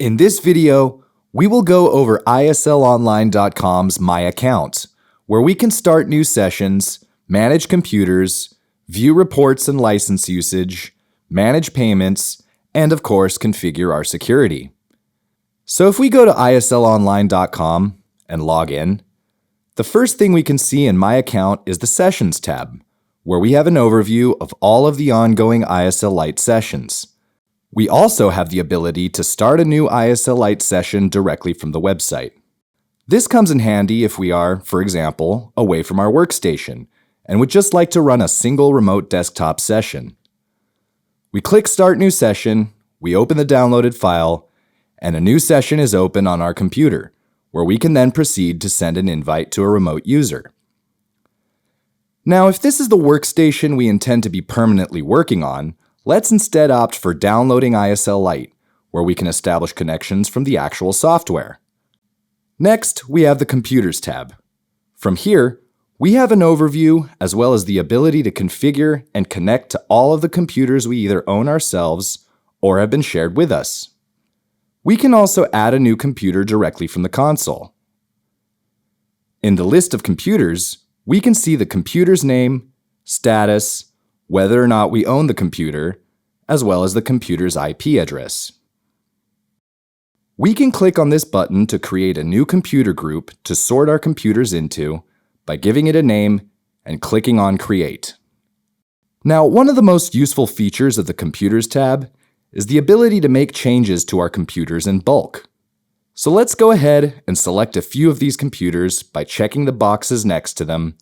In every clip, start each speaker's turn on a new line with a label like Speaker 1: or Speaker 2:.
Speaker 1: In this video, we will go over ISLonline.com's My Account, where we can start new sessions, manage computers, view reports and license usage, manage payments, and of course, configure our security. So if we go to ISLonline.com and log in, the first thing we can see in My Account is the Sessions tab, where we have an overview of all of the ongoing ISL Lite sessions. We also have the ability to start a new ISL Lite session directly from the website. This comes in handy if we are, for example, away from our workstation and would just like to run a single remote desktop session. We click Start New Session, we open the downloaded file, and a new session is open on our computer, where we can then proceed to send an invite to a remote user. Now, if this is the workstation we intend to be permanently working on, let's instead opt for downloading ISL Lite, where we can establish connections from the actual software. Next, we have the Computers tab. From here, we have an overview as well as the ability to configure and connect to all of the computers we either own ourselves or have been shared with us. We can also add a new computer directly from the console. In the list of computers, we can see the computer's name, status, whether or not we own the computer, as well as the computer's IP address. We can click on this button to create a new computer group to sort our computers into by giving it a name and clicking on Create. Now, one of the most useful features of the Computers tab is the ability to make changes to our computers in bulk. So let's go ahead and select a few of these computers by checking the boxes next to them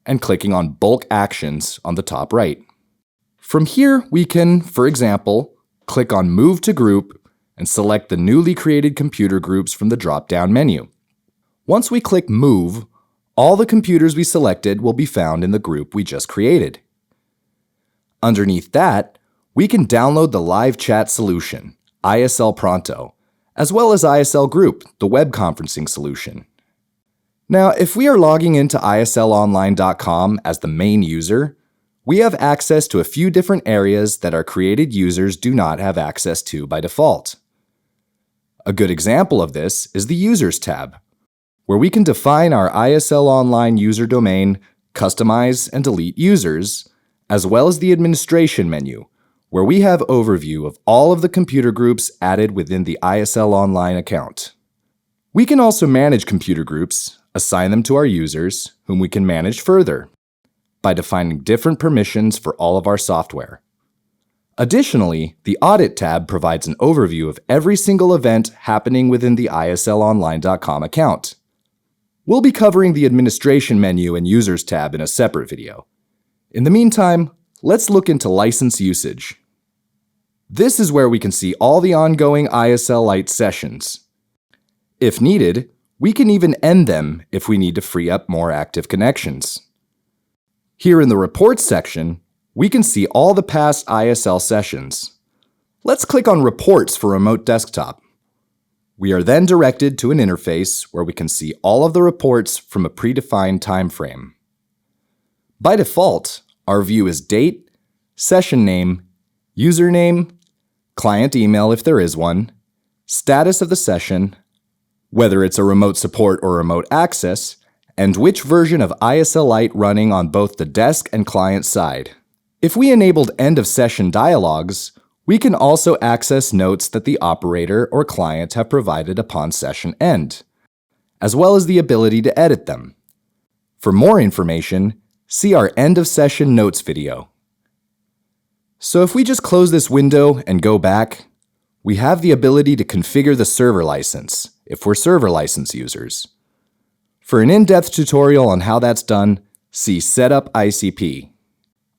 Speaker 1: and clicking on Bulk Actions on the top right. From here, we can, for example, click on Move to Group and select the newly created computer groups from the drop-down menu. Once we click Move, all the computers we selected will be found in the group we just created. Underneath that, we can download the live chat solution, ISL Pronto, as well as ISL Group, the web conferencing solution. Now, if we are logging into ISLonline.com as the main user, we have access to a few different areas that our created users do not have access to by default. A good example of this is the Users tab, where we can define our ISL Online user domain, customize and delete users, as well as the Administration menu, where we have overview of all of the computer groups added within the ISL Online account. We can also manage computer groups, assign them to our users, whom we can manage further by defining different permissions for all of our software. Additionally, the Audit tab provides an overview of every single event happening within the ISLonline.com account. We'll be covering the Administration menu and Users tab in a separate video. In the meantime, let's look into license usage. This is where we can see all the ongoing ISL Lite sessions. If needed, we can even end them if we need to free up more active connections. Here in the Reports section, we can see all the past ISL sessions. Let's click on Reports for Remote Desktop. We are then directed to an interface where we can see all of the reports from a predefined time frame. By default, our view is date, session name, username, client email if there is one, status of the session, whether it's a remote support or remote access, and which version of ISL Lite running on both the desk and client side. If we enabled end of session dialogues, we can also access notes that the operator or client have provided upon session end, as well as the ability to edit them. For more information, see our end of session notes video. So if we just close this window and go back, we have the ability to configure the server license if we're server license users. For an in-depth tutorial on how that's done, see Setup ICP.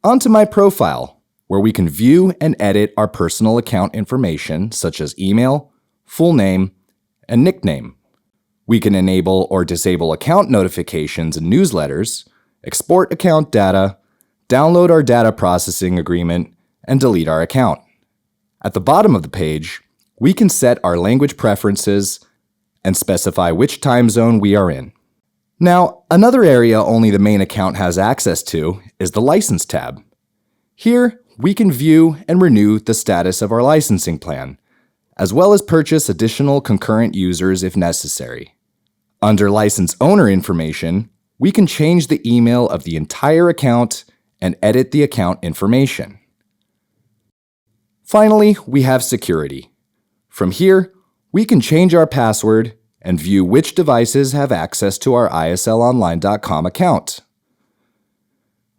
Speaker 1: Onto My Profile, where we can view and edit our personal account information such as email, full name, and nickname. We can enable or disable account notifications and newsletters, export account data, download our data processing agreement, and delete our account. At the bottom of the page, we can set our language preferences and specify which time zone we are in. Now, another area only the main account has access to is the License tab. Here, we can view and renew the status of our licensing plan, as well as purchase additional concurrent users if necessary. Under license owner information, we can change the email of the entire account and edit the account information. Finally, we have security. From here, we can change our password and view which devices have access to our ISLonline.com account.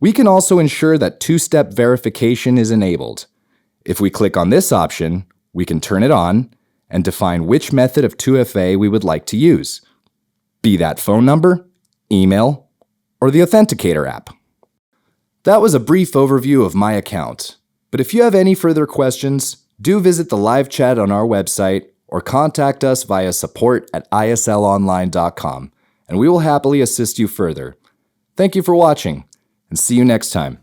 Speaker 1: We can also ensure that two-step verification is enabled. If we click on this option, we can turn it on and define which method of 2FA we would like to use, be that phone number, email, or the Authenticator app. That was a brief overview of my account, but if you have any further questions, do visit the live chat on our website or contact us via support@islonline.com, and we will happily assist you further. Thank you for watching, and see you next time.